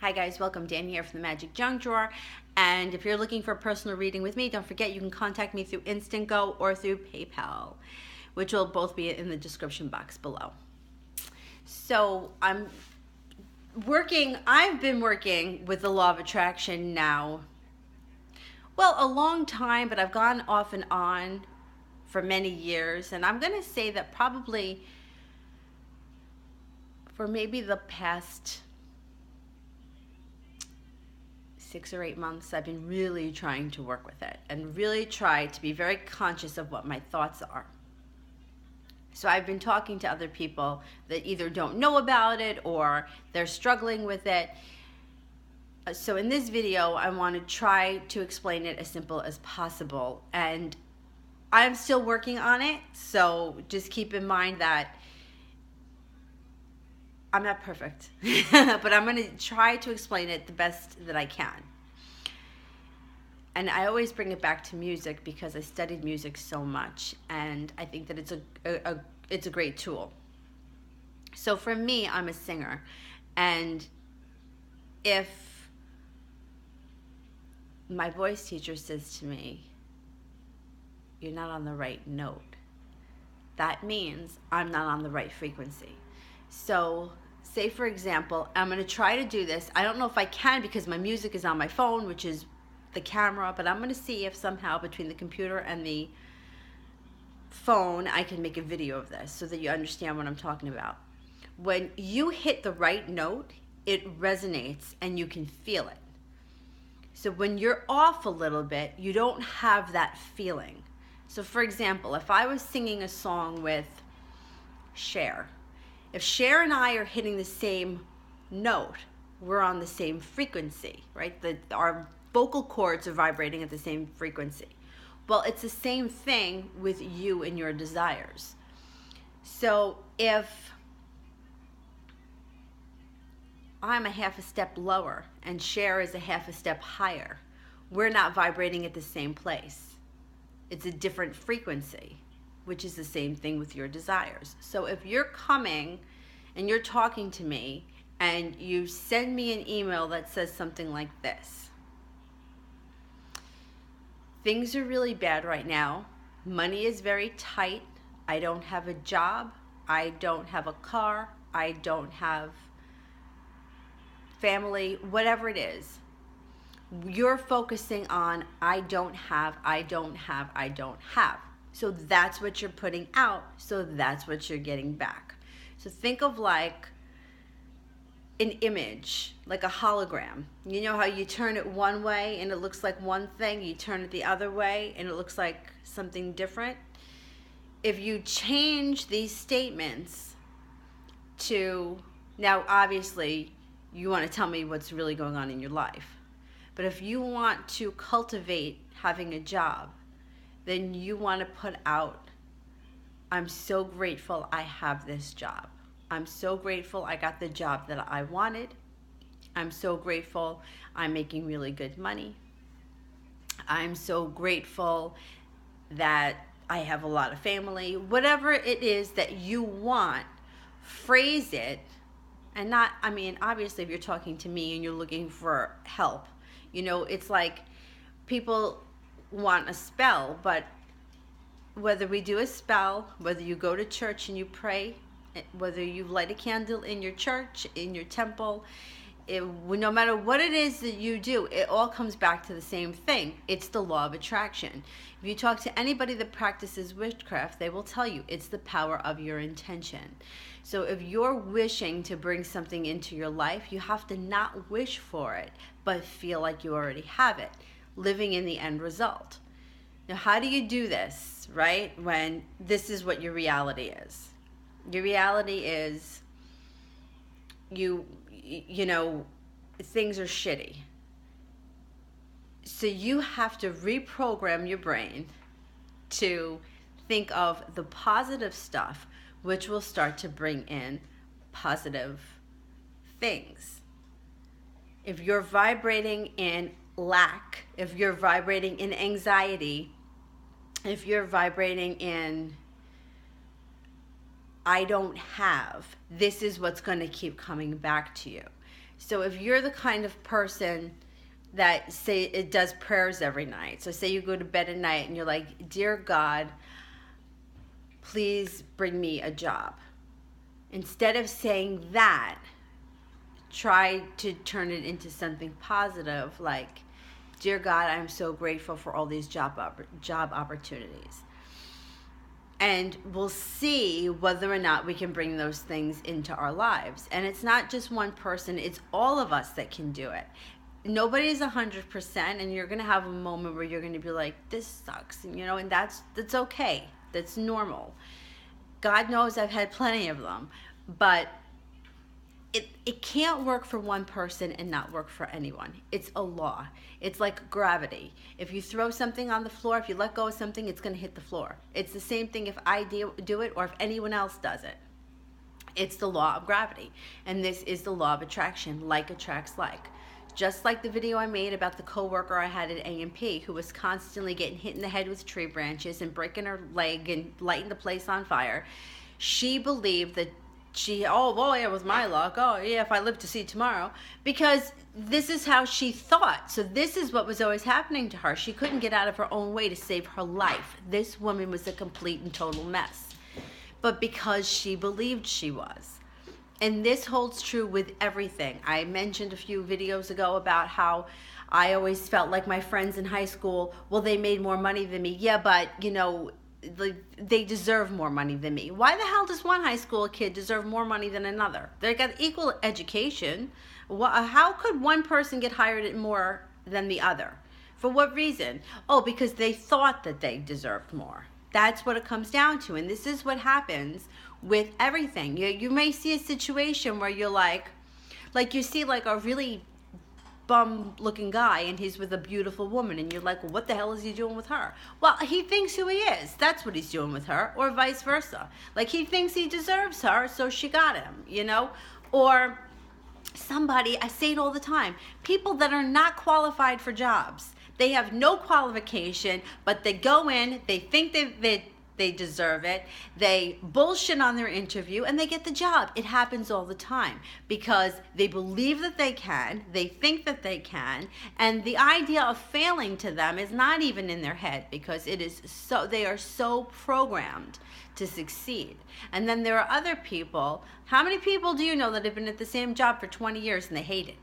Hi guys, welcome. Dan here from the Magic Junk Drawer. And if you're looking for a personal reading with me, don't forget you can contact me through Instant Go or through PayPal, which will both be in the description box below. So I've been working with the law of attraction now, well, a long time, but I've gone off and on for many years. And I'm going to say that probably for maybe the past 6 or 8 months, I've been really trying to work with it and really try to be very conscious of what my thoughts are. So I've been talking to other people that either don't know about it or they're struggling with it. So in this video, I want to try to explain it as simple as possible. And I'm still working on it, so just keep in mind that I'm not perfect, but I'm going to try to explain it the best that I can. And I always bring it back to music because I studied music so much, and I think that it's a great tool. So for me, I'm a singer, and if my voice teacher says to me, "You're not on the right note," that means I'm not on the right frequency. So say, for example, I'm going to try to do this. I don't know if I can because my music is on my phone, which is the camera, but I'm going to see if somehow between the computer and the phone I can make a video of this so that you understand what I'm talking about. When you hit the right note, it resonates and you can feel it. So when you're off a little bit, you don't have that feeling. So for example, if I was singing a song with Cher, if Cher and I are hitting the same note, we're on the same frequency, right? Our vocal cords are vibrating at the same frequency. Well, it's the same thing with you and your desires. So if I'm a half a step lower and Cher is a half a step higher, we're not vibrating at the same place. It's a different frequency, which is the same thing with your desires. So if you're coming and you're talking to me and you send me an email that says something like this: "Things are really bad right now. Money is very tight. I don't have a job. I don't have a car. I don't have family," whatever it is. You're focusing on I don't have. So that's what you're putting out. So that's what you're getting back. So think of like an image, like a hologram. You know how you turn it one way and it looks like one thing, you turn it the other way and it looks like something different? If you change these statements to, now obviously you want to tell me what's really going on in your life, but if you want to cultivate having a job, then you want to put out, "I'm so grateful I have this job. I'm so grateful I got the job that I wanted. I'm so grateful I'm making really good money. I'm so grateful that I have a lot of family." Whatever it is that you want, phrase it. And not, I mean, obviously if you're talking to me and you're looking for help, you know, it's like people want a spell, but whether we do a spell, whether you go to church and you pray, whether you light a candle in your church, in your temple, no matter what it is that you do, it all comes back to the same thing. It's the law of attraction. If you talk to anybody that practices witchcraft, they will tell you it's the power of your intention. So if you're wishing to bring something into your life, you have to not wish for it, but feel like you already have it, living in the end result. Now, how do you do this, right? When this is what your reality is. Your reality is you know, things are shitty. So you have to reprogram your brain to think of the positive stuff, which will start to bring in positive things. If you're vibrating in lack, if you're vibrating in anxiety, if you're vibrating in I don't have, this is what's going to keep coming back to you. So if you're the kind of person that say it does prayers every night, so say you go to bed at night and you're like, dear God, please bring me a job. Instead of saying that, try to turn it into something positive, like, dear God, I'm so grateful for all these job opportunities. And we'll see whether or not we can bring those things into our lives. And it's not just one person, it's all of us that can do it. Nobody is 100%, and you're going to have a moment where you're going to be like, this sucks, and that's okay. That's normal. God knows I've had plenty of them, but it can't work for one person and not work for anyone. It's a law. It's like gravity. If you throw something on the floor, if you let go of something, it's going to hit the floor. It's the same thing if I do it or if anyone else does it. It's the law of gravity. And this is the law of attraction. Like attracts like. Just like the video I made about the coworker I had at A&P who was constantly getting hit in the head with tree branches and breaking her leg and lighting the place on fire. She believed that oh boy, it was my luck. Oh yeah, if I live to see tomorrow. Because this is how she thought. So this is what was always happening to her. She couldn't get out of her own way to save her life. This woman was a complete and total mess. But because she believed she was. And this holds true with everything. I mentioned a few videos ago about how I always felt like my friends in high school, well, they made more money than me. Yeah, but they deserve more money than me. Why the hell does one high school kid deserve more money than another? They got equal education. How could one person get hired at more than the other? For what reason? Oh, because they thought that they deserved more. That's what it comes down to. And this is what happens with everything. You may see a situation where you're like you see like a really bum looking guy and he's with a beautiful woman and you're like, well, what the hell is he doing with her? Well, he thinks who he is. That's what he's doing with her, or vice versa. Like he thinks he deserves her, so she got him, Or somebody, I say it all the time, people that are not qualified for jobs. They have no qualification, but they go in, they think they deserve it, they bullshit on their interview, and they get the job. It happens all the time because they believe that they can, they think that they can, and the idea of failing to them is not even in their head because they are so programmed to succeed. And then there are other people. How many people do you know that have been at the same job for 20 years and they hate it?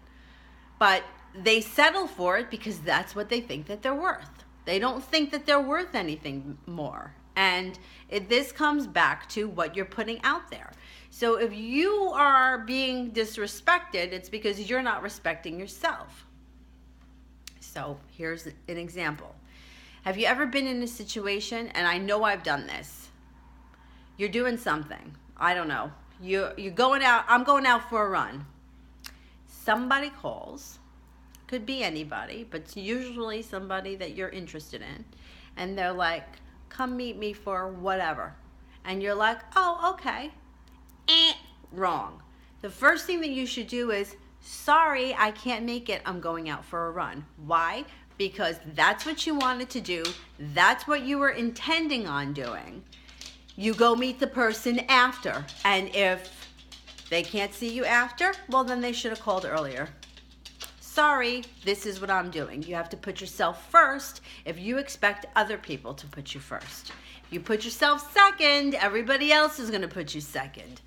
But they settle for it because that's what they think that they're worth. They don't think that they're worth anything more. And this comes back to what you're putting out there. So if you are being disrespected, it's because you're not respecting yourself. So here's an example. Have you ever been in a situation, and I know I've done this, you're doing something, I don't know, you're going out, I'm going out for a run. Somebody calls, could be anybody, but it's usually somebody that you're interested in, and they're like, come meet me for whatever. And you're like, oh, okay. Wrong. The first thing that you should do is, sorry, I can't make it. I'm going out for a run. Why? Because that's what you wanted to do. That's what you were intending on doing. You go meet the person after. And if they can't see you after, well, then they should have called earlier. Sorry, this is what I'm doing. You have to put yourself first if you expect other people to put you first. If you put yourself second, everybody else is going to put you second.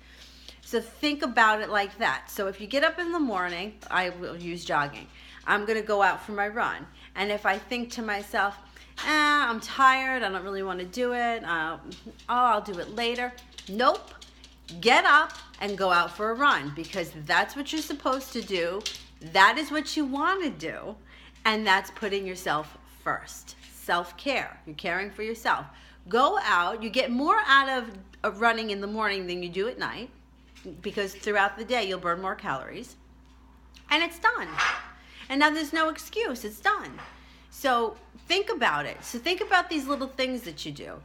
So think about it like that. So if you get up in the morning, I will use jogging. I'm going to go out for my run. And if I think to myself, I'm tired, I don't really want to do it, I'll do it later. Nope. Get up and go out for a run because that's what you're supposed to do. That is what you want to do, and that's putting yourself first. Self-care. You're caring for yourself. Go out. You get more out of running in the morning than you do at night because throughout the day you'll burn more calories, and it's done. And now there's no excuse. It's done. So think about it. So think about these little things that you do.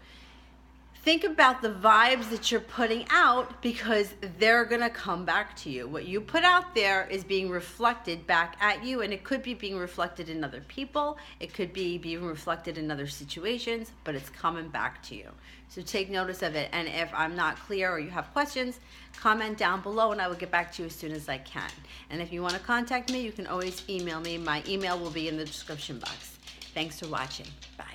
think about the vibes that you're putting out, because they're going to come back to you. What you put out there is being reflected back at you, and it could be being reflected in other people. It could be being reflected in other situations, but it's coming back to you. So take notice of it. And if I'm not clear or you have questions, comment down below and I will get back to you as soon as I can. And if you want to contact me, you can always email me. My email will be in the description box. Thanks for watching. Bye.